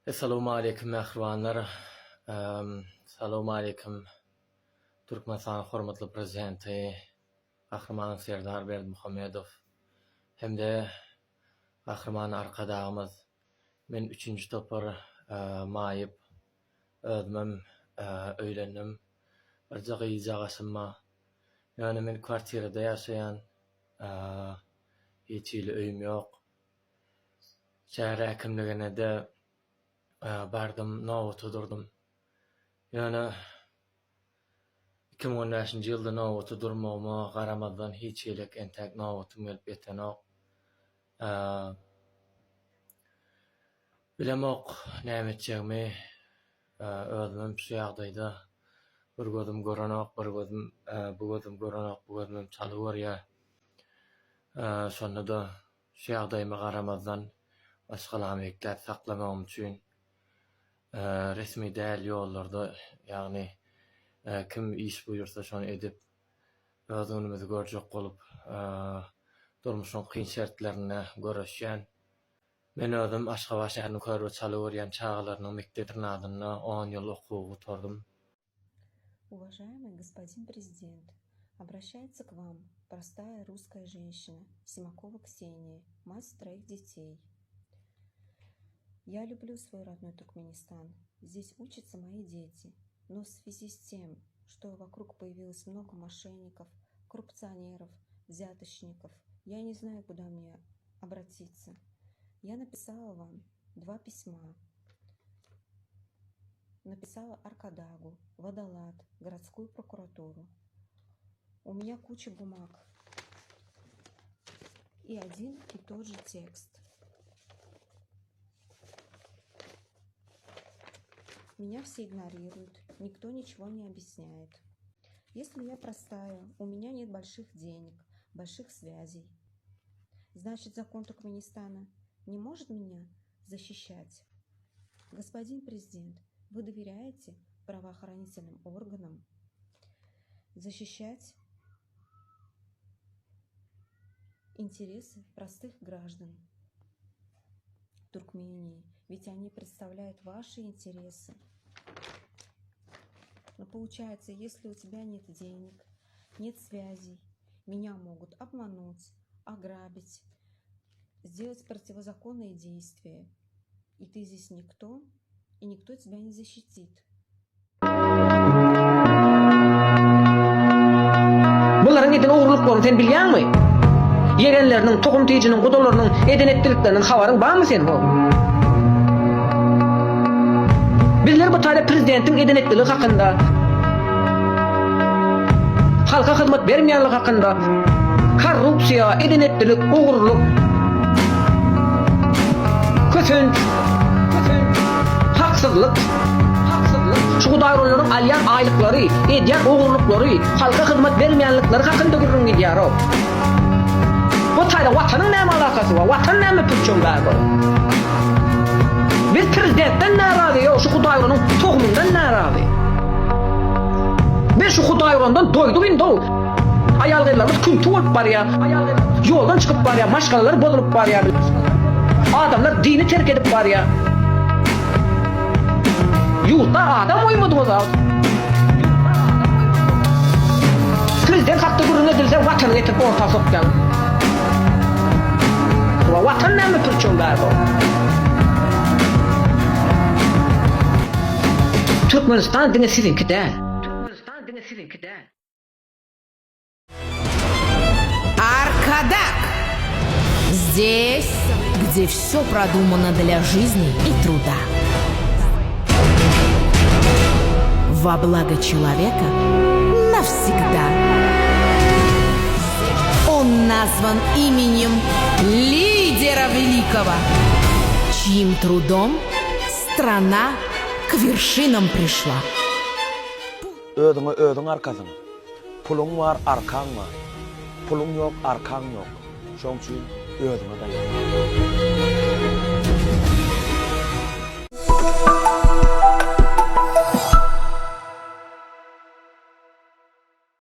Assalamu alaikum ahvanlar. Assalamu alaikum Türkmenistan hormatly prezidenti Ahriman Serdar Berdimuhamedov hemde Ahriman arkadağımız men 3-nji topar maýyp özümem öýlendim. Birje gyýjagasymma ýani men kwartirada ýaşaýan hiç ýyly öýüm ýok. Şäher äkimligine de bardım, nowat durdum. Ýani 2015-nji ýylda nowat durmagma garamazdan hiç ýylek entek nowatym gelip ýetenok. Bilemok näme etjegimi, özümem şu ýagdaýda bir gözüm görenok, bir gözüm bu gözüm görenok, bu gözüm çalyberýär. Şonda da şu ýagdaýyma garamazdan başgalamy ekler saklamam üçin resmi däl ýollarda, ýagny kim iş buyursa şonu edip özüňizi görjek bolup durmuşyň kyn şertlerine göreşýän. Men özüm Aşgabat şäheriniň körbe çalyberýän çağlarynyň mekdebine 10 ýyl okuw oturdum. Уважаемый господин президент, обращается к вам простая русская женщина, Симакова Ксения, мать 3 детей. Я люблю свой родной Туркменистан. Здесь учатся мои дети. Но в связи с тем, что вокруг появилось много мошенников, коррупционеров, взяточников, я не знаю, куда мне обратиться. Я написала вам 2 письма. Написала Аркадагу, Водолад, городскую прокуратуру. У меня куча бумаг. И один и тот же текст. Меня все игнорируют, никто ничего не объясняет. Если я простая, у меня нет больших денег, больших связей, значит, закон Туркменистана не может меня защищать. Господин президент, вы доверяете правоохранительным органам защищать интересы простых граждан Туркмении, ведь они представляют ваши интересы. Но получается, если у тебя нет денег, нет связей, меня могут обмануть, ограбить, сделать противозаконные действия, и ты здесь никто, и никто тебя не защитит. Bunların edin oğurluklarını sen bilýärmi? Yerenlerinin, tokum tejinin, gudalarynyň eden etdiriklerinden habaryň barmy sen bu? Bizler bu taýda prezidentin eden etdirligi hakynda, halka hyzmat bermeýänligi hakynda, korrupsiýa, eden etdirlik, oğurluk, kösünç, haksızlyk, şu daýralaryň alýan aýlyklary, edýän oğurluklary, halka hyzmat bermeýänlikleri hakynda gürrüň edýär. Bu taýda watanyň näme alakasy bar? Watan näme türkçe bar? Biz prezidentden narazy, şu Hudaýyrynyň tohumyndan narazy. Biz şu Hudaýyrynyň doýduk indi. Aýal gyzlarymyz künti bolup barýar, ýoldan çykyp barýar, maşgalalar bolup barýar. Adamlar dini terk edip barýar. Ýurtda adam oýmadyňyz az. Prezident hatda gürrüň edilse watany getip orta sokýar. Watan näme türkçe bar? Türkmenistan diňe sizinki däl. Аркадак. Здесь, где все продумано для жизни и труда. Во благо человека навсегда. Он назван именем лидера великого, чьим трудом страна к вершинам пришла. Ödüňe ödüň arkasyň. Puluň bar, arkaň bar. Puluň ýok, arkaň ýok. Şoň üçin ödüňe daýan.